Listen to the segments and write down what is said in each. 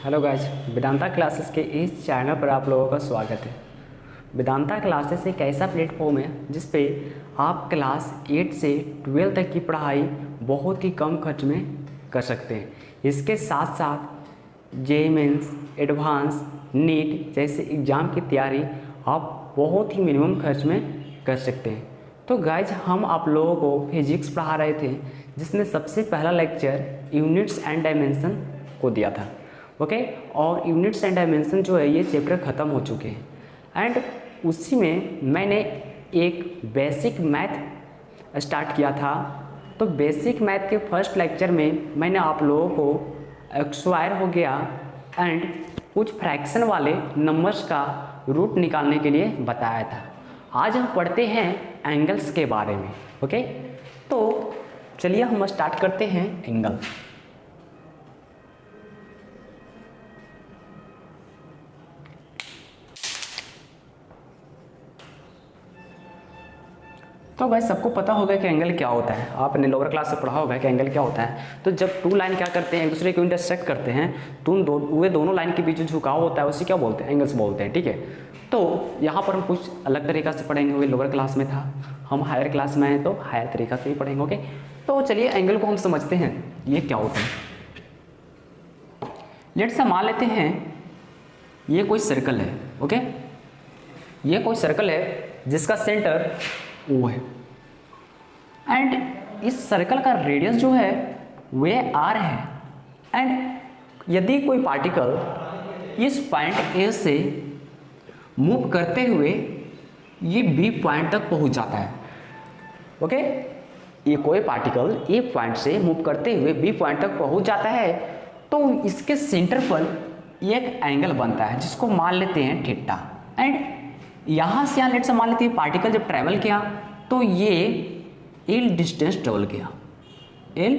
Hello guys, Vedanta classes के इस channel पर आप लोगों का स्वागत है। वेदांता क्लासेस एक ऐसा प्लेटफॉर्म है जिस पे आप क्लास 8 से 12 तक की पढ़ाई बहुत ही कम खर्च में कर सकते हैं। इसके साथ साथ जेईई मेंस, एडवांस, नीट जैसे एग्ज़ाम की तैयारी आप बहुत ही मिनिमम खर्च में कर सकते हैं। तो गाइज हम आप लोगों को फिजिक्स पढ़ा रहे थे, जिसमें सबसे पहला लेक्चर यूनिट्स एंड डायमेंशन को दिया था। ओके और यूनिट्स एंड डायमेंशन जो है ये चैप्टर ख़त्म हो चुके हैं एंड उसी में मैंने एक बेसिक मैथ स्टार्ट किया था। तो बेसिक मैथ के फर्स्ट लेक्चर में मैंने आप लोगों को स्क्वायर हो गया एंड कुछ फ्रैक्शन वाले नंबर्स का रूट निकालने के लिए बताया था। आज हम पढ़ते हैं एंगल्स के बारे में। ओके तो चलिए हम स्टार्ट करते हैं एंगल। तो भाई सबको पता होगा कि एंगल क्या होता है। आपने लोअर क्लास से पढ़ा होगा कि एंगल क्या होता है। तो जब टू लाइन क्या करते हैं, एक दूसरे को इंटरसेक्ट करते हैं तो वे दोनों लाइन के बीच जो झुकाव होता है उसे क्या बोलते हैं, एंगल्स बोलते हैं। ठीक है, तो यहाँ पर हम कुछ अलग तरीका से पढ़ेंगे। वे लोअर क्लास में था, हम हायर क्लास में हैं तो हायर तरीका से ही पढ़ेंगे। ओके तो चलिए एंगल को हम समझते हैं ये क्या होता है। लेट्स से मान लेते हैं ये कोई सर्कल है। ओके ये कोई सर्कल है जिसका सेंटर O है एंड इस सर्कल का रेडियस जो है वह R है एंड यदि कोई पार्टिकल इस पॉइंट A से मूव करते हुए ये B पॉइंट तक पहुंच जाता है। ओके ये कोई पार्टिकल A पॉइंट से मूव करते हुए B पॉइंट तक पहुंच जाता है तो इसके सेंटर पर एक एंगल बनता है जिसको मान लेते हैं थीटा। एंड यहाँ से यहाँ लेट से मान लेते हैं पार्टिकल जब ट्रैवल किया तो ये L डिस्टेंस ट्रेवल किया, L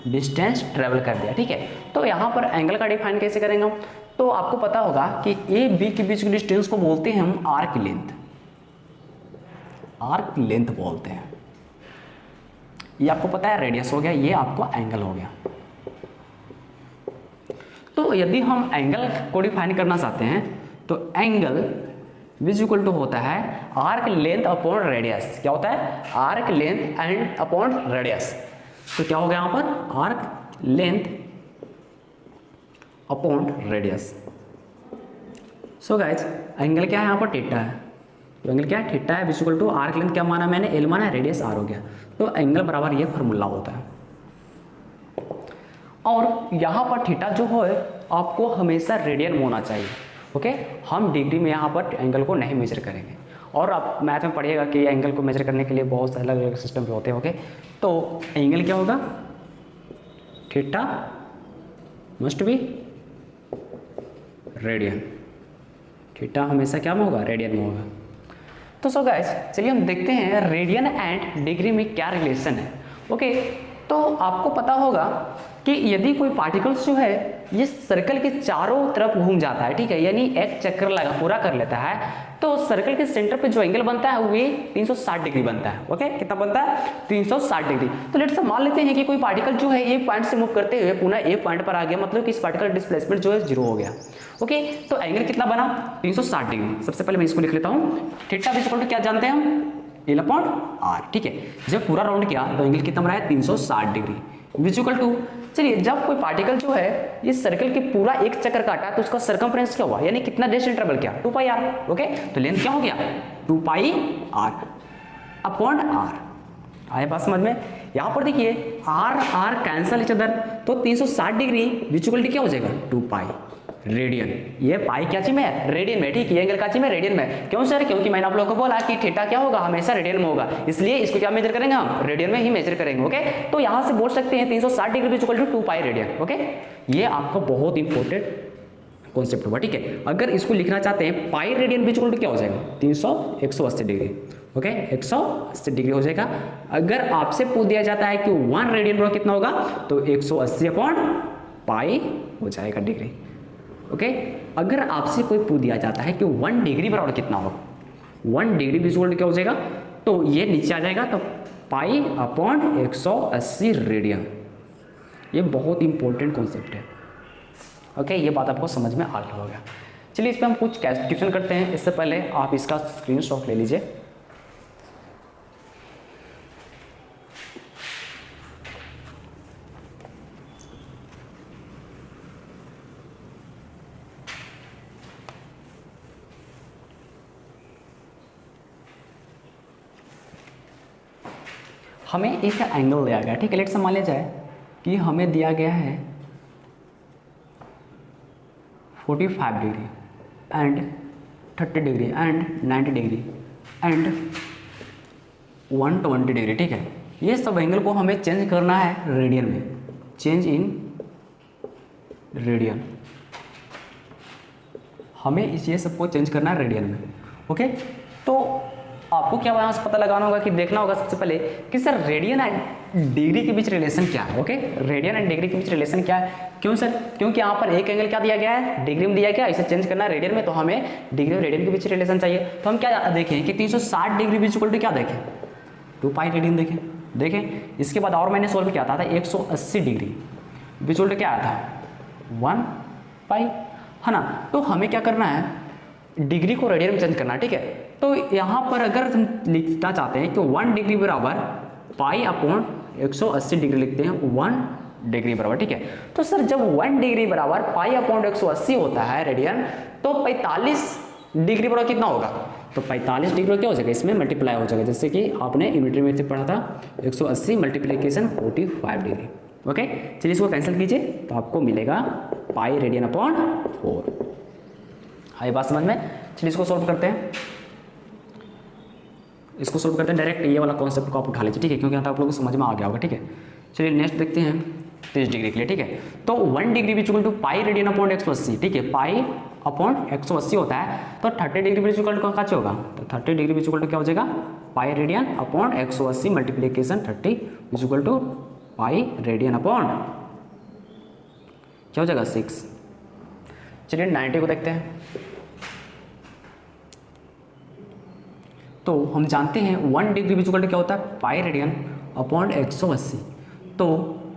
डिस्टेंस ट्रेवल कर दिया। ठीक है, तो यहाँ पर एंगल का डिफाइन कैसे करेंगे हम, तो आपको पता होगा कि A B के बीच की डिस्टेंस को बोलते हैं हम आर्क लेंथ, आर्क लेंथ बोलते हैं। ये आपको पता है रेडियस हो गया, ये आपको एंगल हो गया। तो यदि हम एंगल को डिफाइन करना चाहते हैं तो एंगल विच इक्वल टू होता है आर्क लेंथ अपॉन रेडियस। क्या होता है, arc length and upon radius. तो क्या हो गया यहाँ पर, arc length upon radius. So guys angle क्या है यहाँ पर, थीटा है। तो एंगल क्या है, थीटा है which equal to arc length क्या माना मैंने, एल माना, रेडियस आर हो गया। तो एंगल बराबर ये फॉर्मूला होता है। और यहाँ पर थीटा जो है आपको हमेशा रेडियन में होना चाहिए। ओके हम डिग्री में यहाँ पर एंगल को नहीं मेजर करेंगे। और आप मैथ में पढ़िएगा कि एंगल को मेजर करने के लिए बहुत सारे अलग अलग सिस्टम भी होते हैं। ओके तो एंगल क्या होगा, theta must be radian. Theta हमेशा क्या में होगा, रेडियन में होगा। तो सो गाइस चलिए हम देखते हैं रेडियन एंड डिग्री में क्या रिलेशन है। ओके तो आपको पता होगा कि यदि कोई पार्टिकल्स जो है ये सर्कल के चारों तरफ घूम जाता है, ठीक है, यानी एक चक्कर लगा पूरा कर लेता है, तो सर्कल के सेंटर पे जो एंगल बनता है वो 360 डिग्री बनता है। ओके कितना बनता है, 360 डिग्री। तो लेट्स मान लेते हैं कि कोई पार्टिकल जो है ए पॉइंट से मूव करते हुए पुनः ए पॉइंट पर आ गया, मतलब कि इस पार्टिकल डिस्प्लेसमेंट जो है 0 हो गया। ओके तो एंगल कितना बना, 360 डिग्री। सबसे पहले मैं इसको लिख लेता हूँ, थीटा इज इक्वल टू क्या जानते हैं हम, L अपॉन R। ठीक है, जब पूरा राउंड किया तो एंगल कितना बना है, 360 डिग्री विच इक्वल टू। चलिए जब कोई पार्टिकल जो है इस सर्कल के पूरा एक चक्कर काटा तो उसका सर्कमफ्रेंस क्या हुआ, यानी कितना डिस्टेंस ट्रेवल किया, 2 पाई r। ओके तो लेंथ क्या हो गया, 2 पाई r अपॉन r। आए बात समझ में। यहाँ पर देखिए r कैंसल इच अदर, तो 360 डिग्री विच इक्वल टू क्या हो जाएगा, 2 पाई रेडियन। ये पाई क्या चीज में है, रेडियन में। ठीक है, एंगल का चीज में रेडियन में। क्यों सर, क्योंकि मैंने आप लोगों को बोला कि थीटा क्या होगा, हमेशा रेडियन में होगा, इसलिए इसको क्या मेजर करेंगे हम, रेडियन में ही मेजर करेंगे। ओके तो यहां से बोल सकते हैं 360 degree equal to 2 pi radian. Okay ये आपका बहुत इंपॉर्टेंट कॉन्सेप्ट होगा। ठीक है, अगर इसको लिखना चाहते हैं पाई रेडियन इक्वल टू क्या हो जाएगा, 180 डिग्री। ओके 180 डिग्री हो जाएगा। अगर आपसे पूछ दिया जाता है कि 1 रेडियन बराबर कितना होगा, तो 180 अपॉन पाई हो जाएगा डिग्री। ओके अगर आपसे कोई पूछ दिया जाता है कि 1 डिग्री बराबर कितना होगा, 1 डिग्री विजुअल क्या हो जाएगा, तो ये नीचे आ जाएगा, तो पाई अपॉन 180 रेडियन। ये बहुत इंपॉर्टेंट कॉन्सेप्ट है। ओके, ये बात आपको समझ में आ गया होगा। चलिए इस पर हम कुछ कैलकुलेशन करते हैं। इससे पहले आप इसका स्क्रीनशॉट ले लीजिए। हमें एक एंगल दिया गया है, ठीक है। लेट्स मान लिया जाए कि हमें दिया गया है 45 degree and 30 degree and 90 degree and 120 degree, ठीक है। ये सब एंगल को हमें चेंज करना है रेडियन में, चेंज इन रेडियन। हमें ये सबको चेंज करना है रेडियन में, ओके। तो आपको क्या यहाँ से पता लगाना होगा कि देखना होगा सबसे पहले कि सर रेडियन एंड डिग्री के बीच रिलेशन क्या है, ओके। रेडियन एंड डिग्री के बीच रिलेशन क्या है, क्यों सर? क्योंकि यहाँ पर एक एंगल क्या दिया गया है, डिग्री में दिया गया, इसे चेंज करना है रेडियन में, तो हमें डिग्री और रेडियन के बीच रिलेशन चाहिए। तो हम क्या देखें कि 360 डिग्री बीच इक्वल टू क्या देखें, 2 पाई रेडियन देखें। इसके बाद और मैंने सोल्व किया था 180 डिग्री बीच इक्वल टू क्या आया था, 1 पाई, है ना। तो हमें क्या करना है, डिग्री को रेडियन में चेंज करना है, ठीक है। तो यहाँ पर अगर हम लिखना चाहते हैं कि 1 डिग्री बराबर पाई अपॉन 180 डिग्री लिखते हैं, 1 डिग्री बराबर, ठीक है। तो सर जब 1 डिग्री बराबर पाई अपॉन 180 होता है रेडियन, तो 45 डिग्री बराबर कितना होगा, तो 45 डिग्री क्या हो जाएगा, इसमें मल्टीप्लाई हो जाएगा, जैसे कि आपने यूनिटरी में से पढ़ा था 180 मल्टीप्लीकेशन 45 डिग्री, ओके। चलिए इसको कैंसिल कीजिए तो आपको मिलेगा पाई रेडियन अपॉन 4। आई बात समझ में? चलिए इसको सॉल्व करते हैं। इसको सॉल्व करते हैं डायरेक्ट, ये वाला कॉन्सेप्ट को आप उठा लीजिए, ठीक है, क्योंकि यहाँ तक आप लोगों को समझ में आ गया होगा, ठीक है। चलिए नेक्स्ट देखते हैं 30 डिग्री के लिए, ठीक है। तो 1 डिग्री भी equal to pi radian upon 180, ठीक है। पाई अपॉन 180 होता है, तो 30 डिग्री भी इक्वल टू क्या होगा, तो 30 डिग्री भी इक्वल टू क्या हो जाएगा, pi radian upon 180 multiplication 30 equal to pi radian upon क्या हो जाएगा 6। चलिए 90 को देखते हैं। तो हम जानते हैं 1 डिग्री बिचुकल क्या होता है, पाई रेडियन अपॉन 180, तो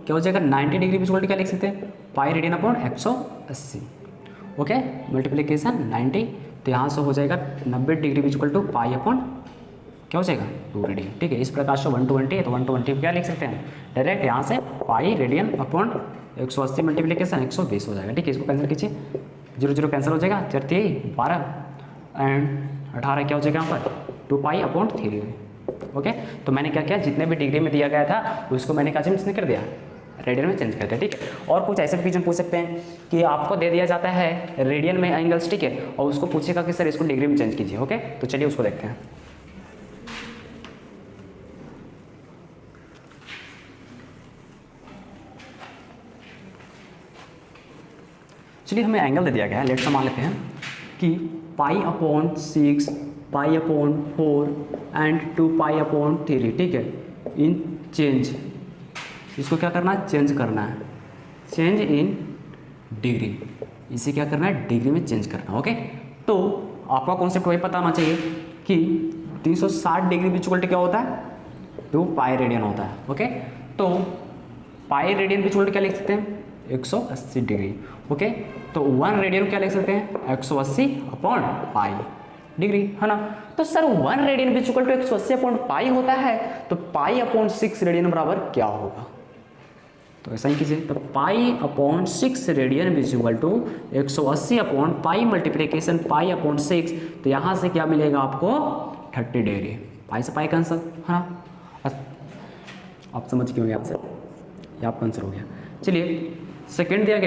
क्या हो जाएगा 90 डिग्री बिचुकल क्या लिख सकते हैं, पाई रेडियन अपॉन 180, ओके, मल्टीप्लीकेशन 90, तो यहाँ से हो जाएगा 90 डिग्री बिचुकल टू पाई अपॉन क्या हो जाएगा 2 रेडियन, ठीक है। इस प्रकार से 120 है तो 120 क्या लिख सकते हैं डायरेक्ट, यहाँ से पाई रेडियन अपॉन 180 मल्टीप्लीकेशन 120 हो जाएगा, ठीक है। इसको कैंसिल कीजिए, 0 0 कैंसिल हो जाएगा, 4 3 12 एंड 18 क्या हो जाएगा यहाँ पर 2 पाई अपॉन 3, ओके। तो मैंने क्या किया, जितने भी डिग्री में दिया गया था उसको मैंने क्या चेंज कर दिया, रेडियन में चेंज कर दिया, ठीक है। और कुछ ऐसे क्वेश्चन पूछ सकते हैं कि आपको दे दिया जाता है रेडियन में एंगल्स, ठीक है, और उसको पूछेगा कि सर इसको डिग्री में चेंज कीजिए, ओके। तो चलिए उसको देखते हैं। चलिए हमें एंगल दे दिया गया है, लेट्स मान लेते हैं कि पाई upon 6, pi upon 4 and 2 pi upon 3, ठीक है, इन चेंज, इसको क्या करना है, चेंज करना है, चेंज इन डिग्री, इसे क्या करना है, डिग्री में चेंज करना, ओके। तो आपका कॉन्सेप्ट वही पता होना चाहिए कि 360 डिग्री बिचुअल क्या होता है, 2 पाई रेडियन होता है, ओके। तो पाई रेडियन बिचुअल क्या लिख सकते हैं, 180 डिग्री, ओके। तो 1 रेडियन क्या लिख सकते हैं, 180 अपॉन पाई डिग्री, है ना। तो सर 1 रेडियन भी इक्वल टू 180 अपॉन पाई होता है, तो पाई अपॉन 6 रेडियन बराबर क्या होगा, तो ऐसा ही कीजिए। तो पाई अपॉन 6 रेडियन भी equal to 180 upon pi multiplication pi upon 6, तो यहाँ से क्या मिलेगा आपको 30 डिग्री, पाई से पाई का आंसर, है ना। आप समझ क्यों गए आंसर, ये आपका आंसर हो गया। चलिए सेकेंड दिया गया